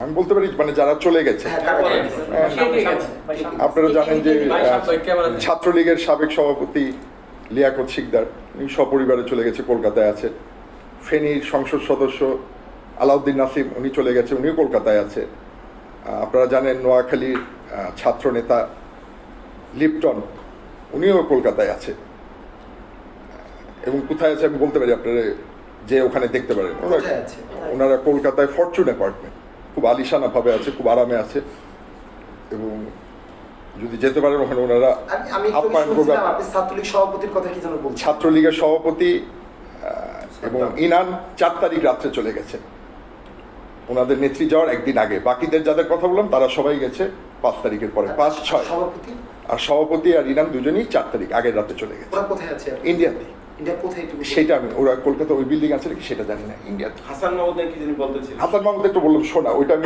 আমি বলতে পারি মানে যারা চলে গেছে, আপনারা জানেন যে ছাত্রলীগের সাবেক সভাপতি লিয়াকত শিকদার উনি সপরিবারে চলে গেছে, কলকাতায় আছে। ফেনীর সংসদ সদস্য আলাউদ্দিন নাসিম উনি চলে গেছে, উনিও কলকাতায় আছে। আপনারা জানেন নোয়াখালীর ছাত্র নেতা লিপটন উনিও কলকাতায় আছে। এবং কোথায় আছে আমি বলতে পারি, আপনারা যে ওখানে দেখতে পারেন। ওনারা কলকাতায় ফরচুন অ্যাপার্টমেন্ট খুব আলিশানাভাবে আছে, খুব আরামে আছে। এবং যদি যেতে পারেন ওখানে ওনারা ছাত্রলীগের সভাপতি এবং ইনান 4 তারিখ রাত্রে চলে গেছে, ওনাদের নেত্রী যাওয়ার একদিন আগে। বাকিদের যাদের কথা বললাম তারা সবাই গেছে 5 তারিখের পরে, 5-6। আর সভাপতি আর ইনান দুজনেই 4 তারিখ আগের রাতে চলে গেছে। ইন্ডিয়াতে। সেটা আমি, ওরা কলকাতা ওই বিল্ডিং আছে নাকি সেটা জানি না। ইন্ডিয়াতে। হাসান মাহমুদের কি যিনি বলতেছিলেন, হাসান মাহমুদের তো বললাম শোনা, ওইটা আমি